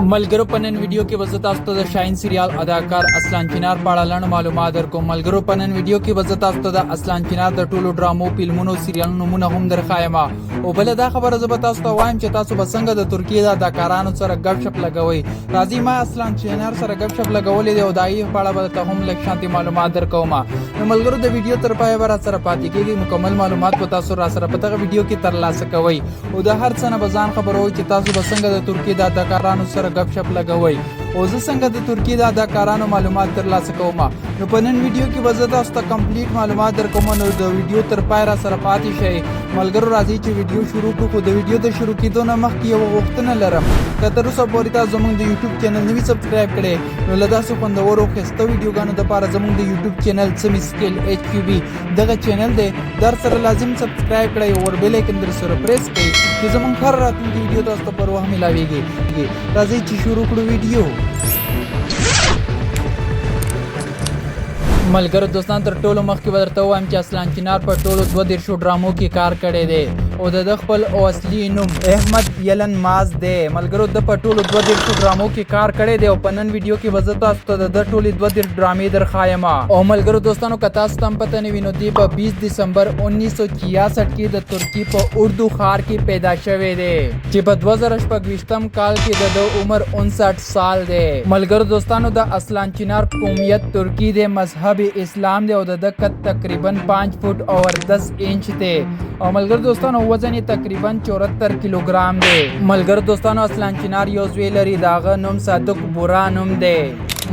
मलगरो पनन वीडियो के वजह तस्तु द शाइन सीरियल अदाकार असलान चिनार पाड़ालन मालूमात को मलगरो पनन वीडियो के वजह तस्तु द असलान चिनार द टोलो ड्रामो फिल्मों सीरियल नमूना हम दर खायमा ओ बल दा खबर जबतास्तो वाइम च तासु बसंग द तुर्की द अदाकारानो सर गपशप लगवई राजी मा असलान चिनार सर गपशप लगवले दे उदाई पाड़ा बलता हम लक शांति मालूमात दर कोमा मलगरो द वीडियो तर पाए बर सर पाती के मुकम्मल मालूमात पता सो रा सर पता वीडियो की तरला सकवई उदाहर सन बजान खबर हो च तासु बसंग द तुर्की द अदाकारानो सर गपशप लगवई ओज़ संग द तुर्की द अदाकारानो मालूमात तरलास कोमा नो पनन वीडियो की वजह तस्ता कंप्लीट मालूमात दर कोमा नो द वीडियो तर पायरा सरपाती शे मलगरो राजी च वीडियो शुरू को द वीडियो द शुरू की दो न मख की वो वक्त न लरम कतरु सब बोरिता जमुंग द यूट्यूब चैनल नवी सब्सक्राइब करे नो लदा सु पंदवरो खस्त वीडियो गानो द पारा जमुंग द यूट्यूब चैनल सम स्केल एचक्यूबी दगा चैनल दे दर सर लाजिम सब्सक्राइब करे और बेल आइकन दर सर प्रेस करे कि जमुंग हर रात की वीडियो दोस्तों पर वह मिलावेगी राजी च शुरू करो वीडियो मलगरो दोस्तान तर टोलो मख की बदरता हुआ एम असलान चिनार पर टोलो 2 ड्रामों की कार करे दे ओ द खपल ओ असली नुम अहमद यलन माज दे मलगरो द पटोलो 2 ड्रामों की कार करे दे ओ पनन वीडियो की वजह तो द टोली 2 ड्रामे दर खायमा ओ मलगरो दोस्तानो कथा स्तंभ पतने विनोदी पर 20 दिसंबर 1966 की द तुर्की पर उर्दू खार की पैदाश हुए दे जिब 2020 काल की द उम्र 59 साल दे मलगरो दोस्तानो द असलान चिनार कौमियत तुर्की दे मजहब इस्लाम दे और दक्कत तकरीबन 5 फुट और 10 इंच थे और मलगर दोस्तानो वजन ये तकरीबन 74 किलोग्राम दे मलगर दोस्तानो असलान चिनार यो ज्वेलरी दागा नुम सादुक बुरा नुम दे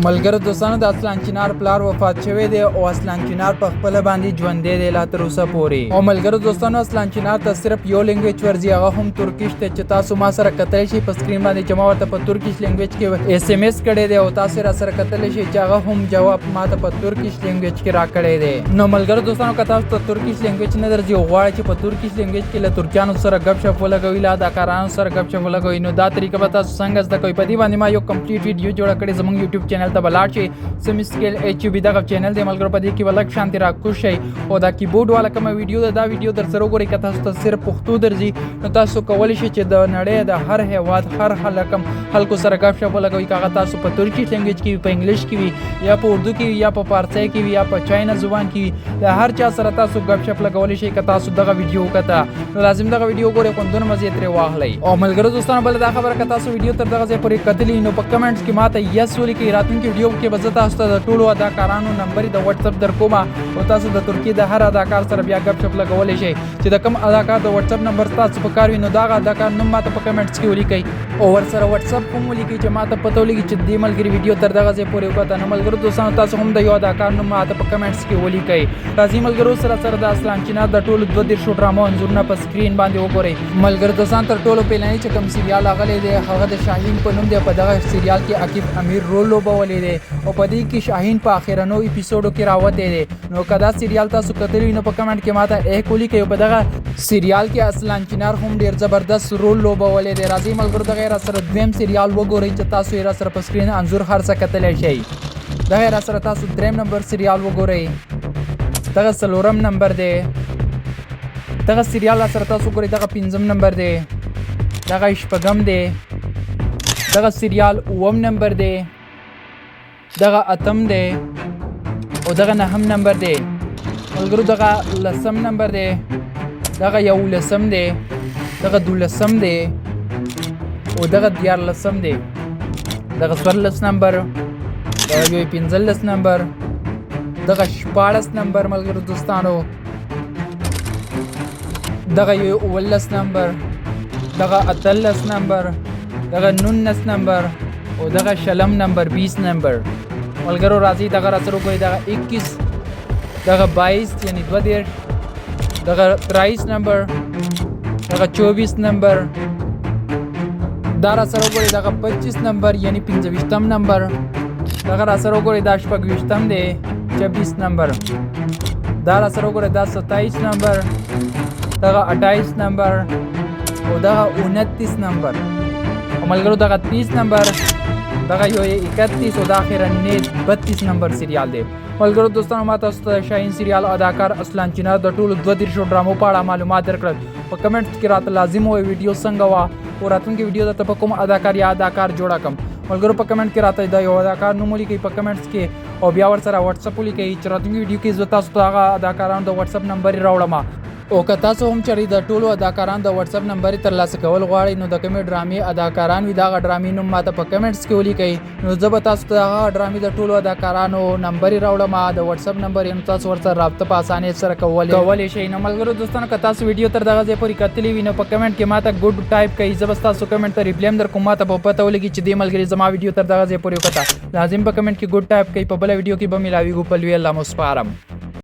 मलगर दोस्तानो द असलान चिनार प्लार वफात छवे दे और असलान चिनार पखपल बांधी ज्वंदे दे ला तरुसा पोरी और मलगर दोस्तानो असलान चिनार त सिर्फ यो लैंग्वेज वर्जी आगा हम तुर्किश ते चता सुमा सर कतले शी पर स्क्रीन बांधी जमावत पर तुर्किश लैंग्वेज के एसएमएस करे दे होता सर सर कतले शी जागा हम जवाब मात पर तुर्किश लैंग्वेज के रा करे दे नो मलगर दोस्तानो कथा तो तुर्किश लैंग्वेज नदर जी वाळ ची पर तुर्किश लैंग्वेज के ल तुर्कियानो सर गपशप वला गविला दाकारानो सर गपशप वला गई नो दा तरीका बता संगस द कोई पदी बांधी मा यो कंप्लीट वीडियो जोड़ा करे जमंग YouTube चैनल त बलाचे सम स्केल एचयूबी दा चैनल दे मलगर पदी की वलक शांति रा खुश है ओ दा कीबोर्ड वाला कम वीडियो दा वीडियो दर सरो गोरे कथा त सिर्फ पुख्तू दर्जी नो तासो कवली शी च द नडे द हर है वाद हर हलकम हल्को सर गपशप वला गई का तासो पर तुर्किश लैंग्वेज की पर इंग्लिश की या पर उर्दू की या पर फारसी की या पर चाइना जुबान की हर चा सर तासो गपशप लगवली शी कथा सु दा वीडियो कथा लाजिम दा वीडियो गोरे कोन दोन मजे तरे वाहलाई ओ मलगर दोस्तों बल दा खबर कथा सु वीडियो तर दा से पूरी कतली नो पर कमेंट्स की माता यस वाली की रातन की वीडियो के वजह तास्ता द टोलो अदाकारानो नंबर द व्हाट्सएप दर कोमा होता सु द तुर्की द हर अदाकार सर बिया गपशप लगवली शी چې د کم अदाकार د WhatsApp नंबर تاسو په کار وینو دا अदाकार نوم ماته په کمنټس کې ولیکئ او ور سره WhatsApp کوم ولیکئ چې ماته پته ولګي چې د ملګری ویډیو تر دغه ځای پورې وکړه نو ملګرو دوستانو تاسو هم د یو अदाकार نوم ماته په کمنټس کې ولیکئ راځي ملګرو سره سره د اسلام چینا د ټولو 2 ډرامو انځورونه په سکرین باندې وګورئ ملګرو دوستان تر ټولو پیلنی چې کوم سریال اغلی دی هغه د شاهین په نوم دی په دغه سریال کې عقیب امیر رول لوبولی دی او په دې کې شاهین په اخرنو اپیزودو کې راوته دی نو کدا سریال تاسو کتلی نو په کمنټ کې ماته ایک ولیکئ په دغه سریال کې اسلان چینار هم ډیر زبردست رول لوبولی دی راځي ملګرو د غیر سره دویم سریال وګورئ چې تاسو یې را سره په سکرین انځور هر څه کتلی شئ د غیر سره تاسو دریم نمبر سریال وګورئ دغه څلورم نمبر دی دغه سریال سره تاسو وګورئ دغه پنځم نمبر دی دغه شپږم دی دغه سریال اووم نمبر دی دغه اتم دی او دغه نهم نمبر دی ملګرو دغه لسم نمبر دی دغه یو لسم دی دغه دولسم دی او دغه دیار لسم دی دغه 14 نمبر دغه یو 15 نمبر دغه 14 نمبر ملګرو دوستانو دغه یو 19 نمبر دغه 18 نمبر دغه 19 نمبر او دغه شلم نمبر 20 نمبر ملګرو راځي دغه راترو کوي دغه 21 دغه 22 یعنی 22 دغه 23 نمبر دغه 24 نمبر دغه سره کوي دغه 25 نمبر یعنی 25 نمبر دغه سره کوي د 28 دی 26 نمبر دغه سره کوي د 27 نمبر دغه 28 نمبر او دغه 29 نمبر ملګرو دغه 30 نمبر دغه یو 31 او د اخرنه 32 نمبر سریال دی ملګرو دوستانو ما تاسو ته شاهین سریال اداکار اسلان چینار د ټولو 2 ډرامو په اړه معلومات درکړل په کمنټ کې راته لازم وای ویډیو څنګه وا او راتلونکي ویډیو ته په کوم اداکار یا اداکار جوړه کم ملګرو په کمنټ کې راته دا یو اداکار نوم ولیکئ په کمنټس کې او بیا ورسره واتساپ ولیکئ چې راتلونکي ویډیو کې زه تاسو ته هغه اداکارانو د واتساپ نمبر راوړم او که تاسو هم چېرې د ټولو اداکارانو د واتساپ نمبر ترلاسه کول غواړئ نو د کومې ډرامې اداکاران وي د هغه ډرامې نوم ماته په کمنټس کې ولیکئ نو زه به تاسو ته هغه ډرامې د ټولو اداکارانو نمبر راوړم د واتساپ نمبر یې نو تاسو ورسره رابطه په اسانۍ سره کولی شئ نو ملګرو دوستانو که تاسو ویډیو تر دغه ځای پورې کتلی وي نو په کمنټ کې ماته ګډ ټایپ کړئ زه به ستاسو کمنټ ته ریپلی هم درکوم ماته به پته ولګي چې دې ملګري زما ویډیو تر دغه ځای پورې وکته لازم په کمنټ کې ګډ ټایپ کړئ په بله ویډیو کې به ملاویږو په لوی الله مو سپارم